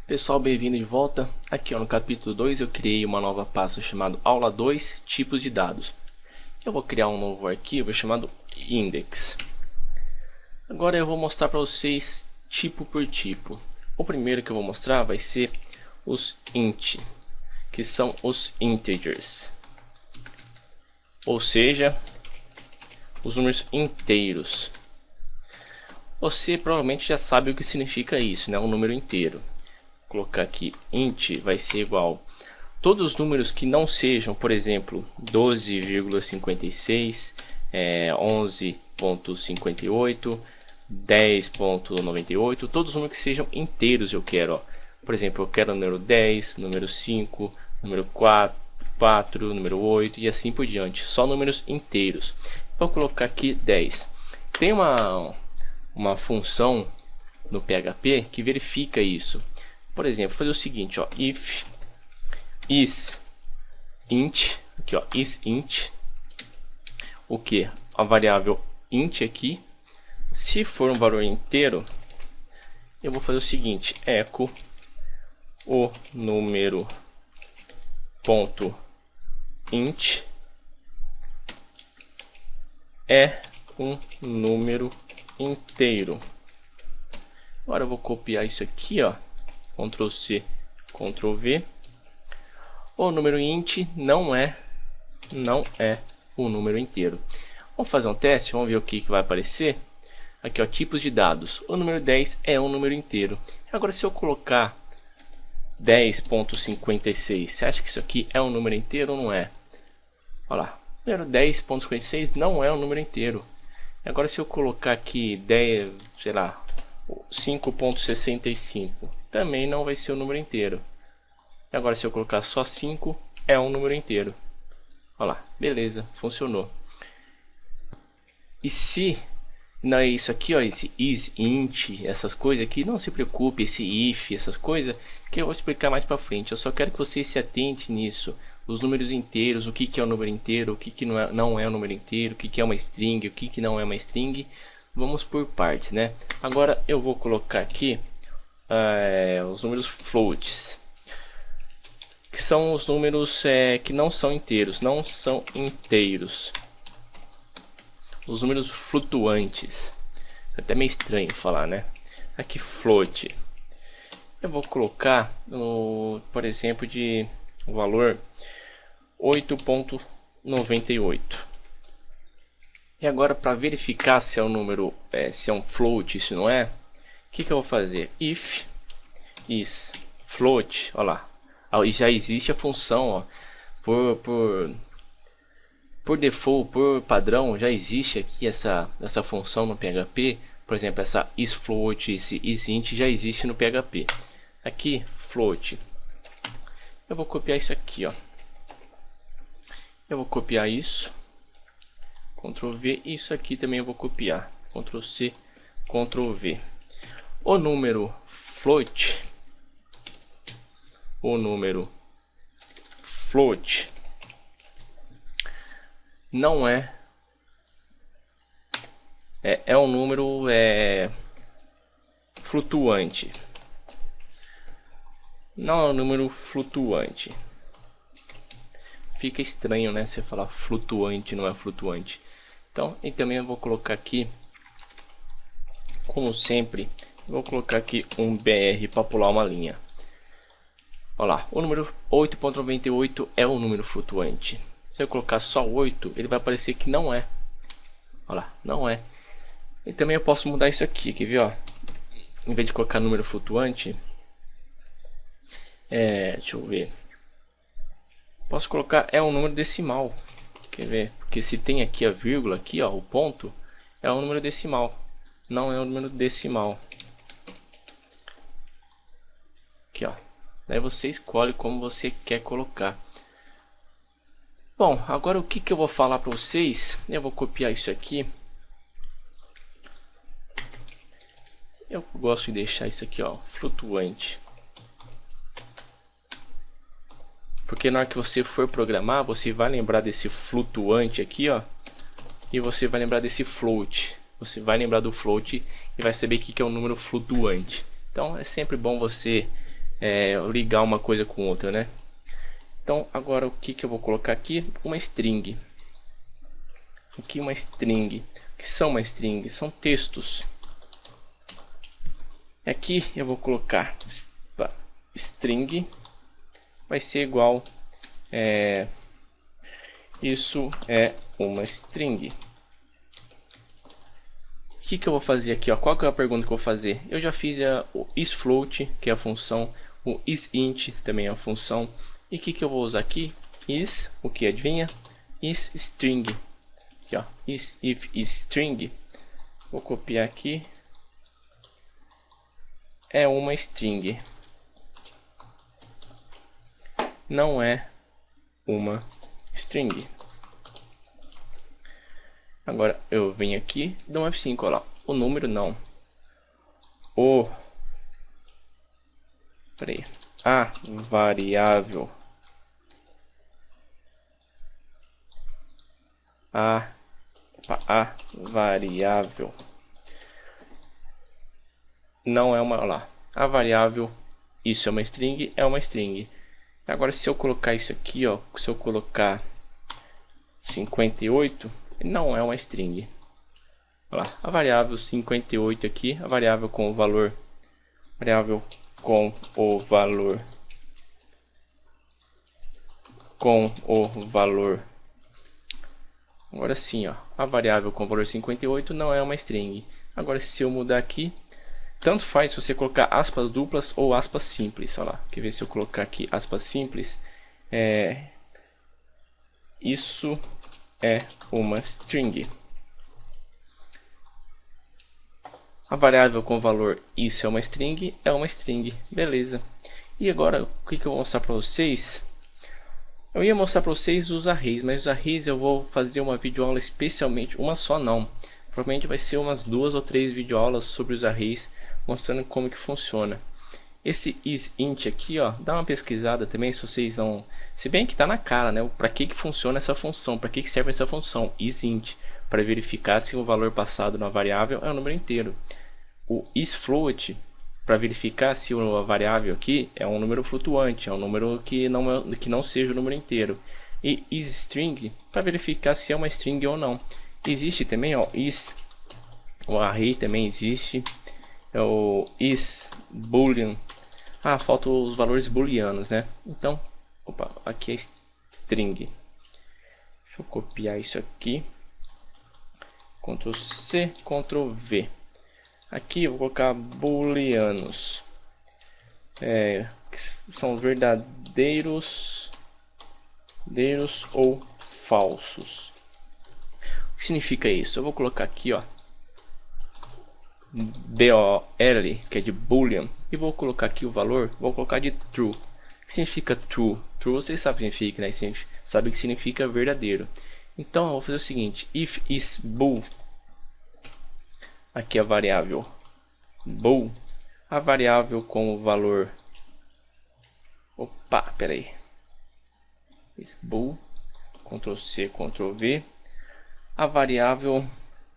Pessoal, bem-vindo de volta. Aqui no capítulo 2 eu criei uma nova pasta chamada Aula 2, Tipos de Dados. Eu vou criar um novo arquivo chamado Index. Agora eu vou mostrar para vocês tipo por tipo. O primeiro que eu vou mostrar vai ser os int, que são os integers. Ou seja, os números inteiros. Você provavelmente já sabe o que significa isso, né? Um número inteiro. Vou colocar aqui int vai ser igual todos os números que não sejam, por exemplo, 12,56, 11,58, 10,98, todos os números que sejam inteiros eu quero. Ó. Por exemplo, eu quero o número 10, número 5, número 4, número 8 e assim por diante. Só números inteiros. Vou colocar aqui 10. Tem uma função no PHP que verifica isso. Por exemplo, fazer o seguinte, ó, if is int, aqui ó, is int, o que? A variável int aqui, se for um valor inteiro, eu vou fazer o seguinte, echo o número ponto int é um número inteiro. Agora eu vou copiar isso aqui, ó. Ctrl C, Ctrl V. O número int não é um número inteiro. Vamos fazer um teste, vamos ver o que vai aparecer. Aqui, ó, tipos de dados. O número 10 é um número inteiro. Agora, se eu colocar 10,56, você acha que isso aqui é um número inteiro ou não é? Olha lá, o número 10,56 não é um número inteiro. Agora, se eu colocar aqui 10, sei lá, 5,65, também não vai ser um número inteiro. Agora, se eu colocar só 5, é um número inteiro. Olha lá, beleza, funcionou. E se não é isso aqui, ó, esse is, int, essas coisas aqui, não se preocupe, esse if, essas coisas, que eu vou explicar mais para frente. Eu só quero que você se atente nisso. Os números inteiros, o que é um número inteiro, o que não é um número inteiro, o que é uma string, o que não é uma string. Vamos por partes, né? Agora eu vou colocar aqui os números floats, que são os números que não são inteiros, não são inteiros. Os números flutuantes. É até meio estranho falar, né? Aqui float. Eu vou colocar, por exemplo, de valor 8,98. E agora, para verificar se é um número, se é um float, se não é, o que eu vou fazer? If is float, olha lá, já existe a função, ó, por default, por padrão, já existe aqui essa função no PHP. Por exemplo, essa isFloat, esse isInt já existe no PHP. Aqui, float. Eu vou copiar isso aqui, ó. Eu vou copiar isso. Ctrl V, isso aqui também eu vou copiar. Ctrl C, Ctrl V. O número float, não é um número flutuante. Não é um número flutuante. Fica estranho, né? Você falar flutuante, não é flutuante. Então, e também eu vou colocar aqui, como sempre, vou colocar aqui um BR para pular uma linha. Olha lá, o número 8,98 é um número flutuante. Se eu colocar só 8, ele vai aparecer que não é. Olha lá, não é. E também eu posso mudar isso aqui, quer ver, ó? Em vez de colocar número flutuante, deixa eu ver. Posso colocar um número decimal. Quer ver? Porque se tem aqui a vírgula, aqui ó, o ponto, é um número decimal. Não é um número decimal. Aqui ó. Daí você escolhe como você quer colocar. Bom, agora o que eu vou falar para vocês? Eu vou copiar isso aqui. Eu gosto de deixar isso aqui, ó, flutuante. Porque na hora que você for programar, você vai lembrar desse flutuante aqui, ó, e você vai lembrar desse float. Você vai lembrar do float e vai saber o que é um número flutuante. Então é sempre bom você ligar uma coisa com outra, né? Então agora o que eu vou colocar aqui? Uma string. Aqui uma string. O que são uma string? São textos. Aqui eu vou colocar string, vai ser igual, isso é uma string. O que eu vou fazer aqui? Ó? Qual que é a pergunta que eu vou fazer? Eu já fiz o isFloat, que é a função, o isInt também é a função. E o que eu vou usar aqui? Is, o que adivinha? isString. Aqui, ó, if string. Vou copiar aqui. É uma string. Não é uma string. Agora eu venho aqui, dou um F5, olha lá. O número não. A variável. A variável não é uma, olha lá. A variável, isso é uma string, é uma string. Agora se eu colocar isso aqui, ó, se eu colocar 58, não é uma string. Olha lá, a variável 58 aqui, a variável com o valor, agora sim, ó, a variável com o valor 58 não é uma string. Agora se eu mudar aqui, tanto faz se você colocar aspas duplas ou aspas simples. Olha lá, quer ver se eu colocar aqui aspas simples? Isso é uma string. A variável com valor isso é uma string, beleza. E agora o que eu vou mostrar para vocês? Eu ia mostrar para vocês os arrays, mas os arrays eu vou fazer uma videoaula especialmente, uma só não. Provavelmente vai ser umas 2 ou 3 videoaulas sobre os arrays, mostrando como que funciona. Esse isInt aqui, ó, dá uma pesquisada também se vocês não... Se bem que tá na cara, né? Para que funciona essa função? Para que serve essa função isInt? Para verificar se o valor passado na variável é um número inteiro. O isFloat, para verificar se a variável aqui é um número flutuante, é um número que não seja o número inteiro. E isString, para verificar se é uma string ou não. Existe também, ó, o array também existe. É o isBoolean. Ah, faltam os valores booleanos, né? Então, opa, aqui é string. Deixa eu copiar isso aqui. Ctrl C, Ctrl V. Aqui eu vou colocar booleanos. Que são verdadeiros ou falsos. O que significa isso? Eu vou colocar aqui, ó, BOL, que é de boolean, e vou colocar aqui o valor, vou colocar de true. O que significa true? True vocês sabem o que significa, né? Sabe que significa verdadeiro. Então eu vou fazer o seguinte: if is bool, aqui a variável bool, a variável com o valor, is bool, Ctrl C, Ctrl V, a variável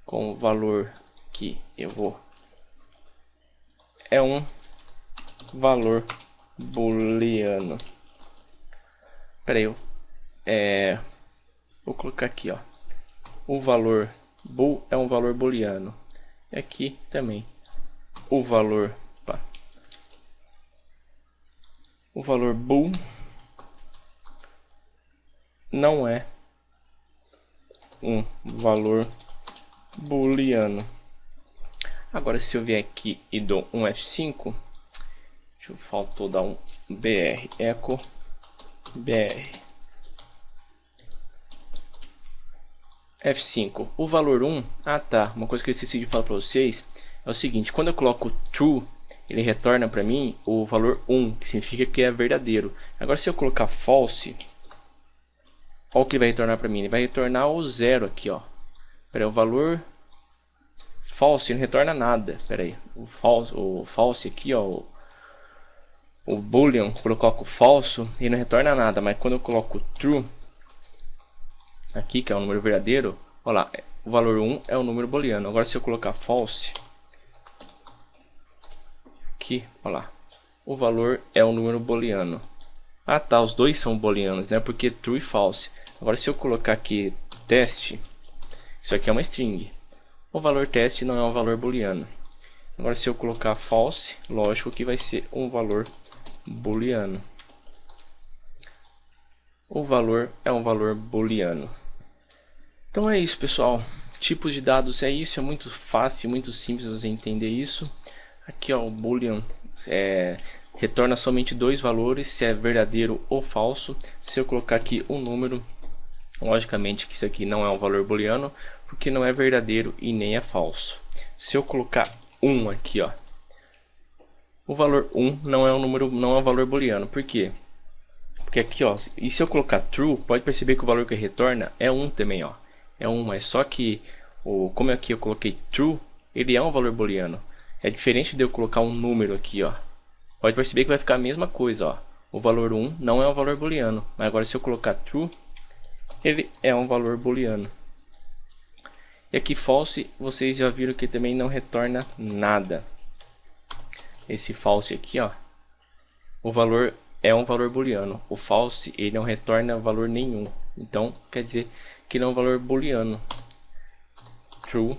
com o valor que eu vou é um valor booleano. Vou colocar aqui, ó, o valor bool é um valor booleano. E aqui também o valor bool não é um valor booleano. Agora se eu vier aqui e dou um F5, faltou dar um br echo br F5, o valor 1, uma coisa que eu esqueci de falar para vocês é o seguinte: quando eu coloco true, ele retorna para mim o valor 1, que significa que é verdadeiro. Agora se eu colocar false, olha o que ele vai retornar para mim, ele vai retornar o 0 aqui, ó. O valor false não retorna nada. O false aqui, ó, o boolean, quando eu coloco falso, ele não retorna nada, mas quando eu coloco true aqui, que é um número verdadeiro, olha lá, o valor 1 é o número booleano. Agora se eu colocar false aqui, olha lá, o valor é um número booleano. Ah tá, os dois são booleanos, né? Porque true e false. Agora se eu colocar aqui teste, isso aqui é uma string. O valor teste não é um valor booleano. Agora se eu colocar false, lógico que vai ser um valor booleano. O valor é um valor booleano. Então é isso, pessoal. Tipos de dados é isso, é muito fácil, muito simples você entender isso. Aqui ó, o boolean retorna somente dois valores, se é verdadeiro ou falso. Se eu colocar aqui um número, logicamente que isso aqui não é um valor booleano, porque não é verdadeiro e nem é falso. Se eu colocar 1 aqui, ó, o valor 1 não é um número, não é um valor booleano. Por quê? Porque aqui, ó, e se eu colocar true, pode perceber que o valor que retorna é 1 também, ó. É 1, mas só que como aqui eu coloquei true, ele é um valor booleano. É diferente de eu colocar um número aqui, ó. Pode perceber que vai ficar a mesma coisa, ó. O valor 1 não é um valor booleano, mas agora se eu colocar true, ele é um valor booleano. E aqui false, vocês já viram que também não retorna nada. Esse false aqui, ó, o valor é um valor booleano. O false, ele não retorna valor nenhum. Então, quer dizer que não é um valor booleano. True,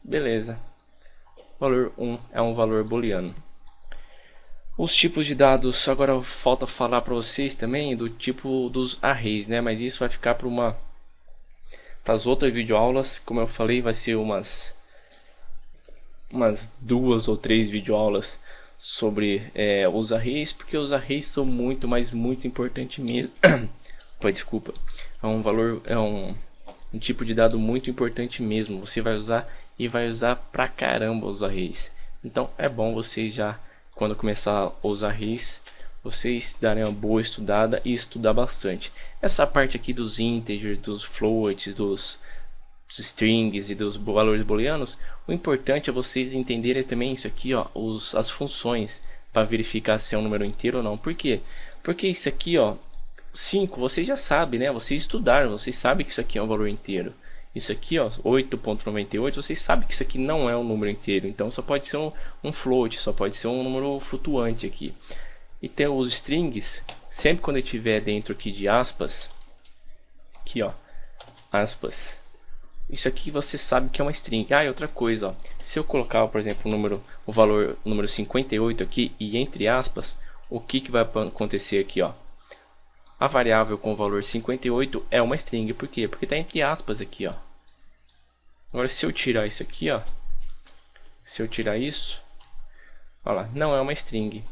beleza. Valor 1 é um valor booleano. Os tipos de dados, agora falta falar para vocês também do tipo dos arrays, né? Mas isso vai ficar para as outras videoaulas. Como eu falei, vai ser umas 2 ou 3 videoaulas sobre os arrays, porque os arrays são muito, mas muito importante mesmo. Desculpa, é um valor, um tipo de dado muito importante mesmo. Você vai usar e vai usar pra caramba os arrays. Então é bom vocês já, quando começar a usar arrays, vocês darem uma boa estudada e estudar bastante. Essa parte aqui dos integers, dos floats, dos strings e dos valores booleanos, o importante é vocês entenderem também isso aqui, ó, as funções para verificar se é um número inteiro ou não. Por quê? Porque isso aqui, ó, 5, vocês já sabem, né? Vocês estudaram, vocês sabem que isso aqui é um valor inteiro. Isso aqui, ó, 8.98, vocês sabem que isso aqui não é um número inteiro. Então só pode ser um float, só pode ser um número flutuante aqui. E tem os strings, sempre quando eu tiver dentro aqui de aspas, aqui ó, aspas, isso aqui você sabe que é uma string. Ah, e outra coisa, ó, se eu colocar, por exemplo, o valor número 58 aqui e entre aspas, o que vai acontecer aqui, ó? A variável com o valor 58 é uma string. Por quê? Porque está entre aspas aqui, ó. Agora se eu tirar isso aqui, ó, se eu tirar isso, olha lá, não é uma string.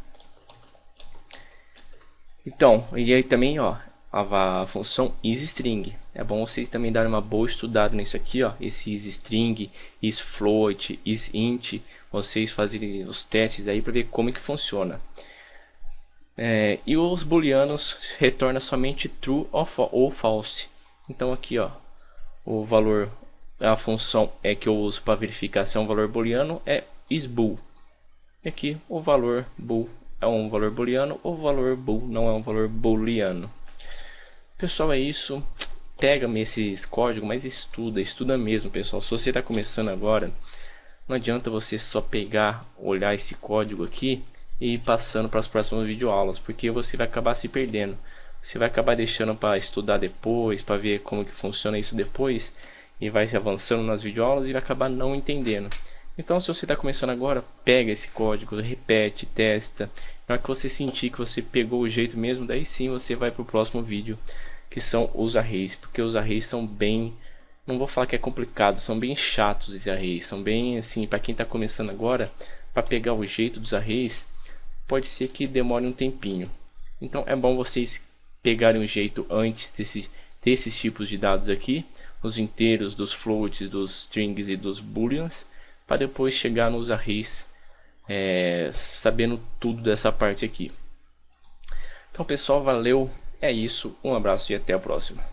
Então, e aí também, ó, a função isString. É bom vocês também darem uma boa estudada nisso aqui, ó, esse isString, isFloat, isInt, vocês fazerem os testes aí para ver como é que funciona. E os booleanos retorna somente true ou false. Então aqui, ó, o valor, a função que eu uso para verificar se é um valor booleano é isBool. E aqui o valor bool é um valor booleano, o valor bool não é um valor booleano. Pessoal, é isso. Pega-me esses códigos, mas estuda mesmo, pessoal. Se você está começando agora, não adianta você só pegar, olhar esse código aqui e ir passando para as próximas videoaulas, porque você vai acabar se perdendo. Você vai acabar deixando para estudar depois, para ver como que funciona isso depois, e vai se avançando nas videoaulas e vai acabar não entendendo. Então, se você está começando agora, pega esse código, repete, testa. Na hora que você sentir que você pegou o jeito mesmo, daí sim você vai para o próximo vídeo, que são os arrays, porque os arrays são bem, não vou falar que é complicado, são bem chatos esses arrays, são bem assim, para quem está começando agora, para pegar o jeito dos arrays, pode ser que demore um tempinho. Então é bom vocês pegarem o jeito antes desses tipos de dados aqui, os inteiros, dos floats, dos strings e dos booleans, para depois chegar nos arrays sabendo tudo dessa parte aqui. Então pessoal, valeu, é isso, um abraço e até a próxima.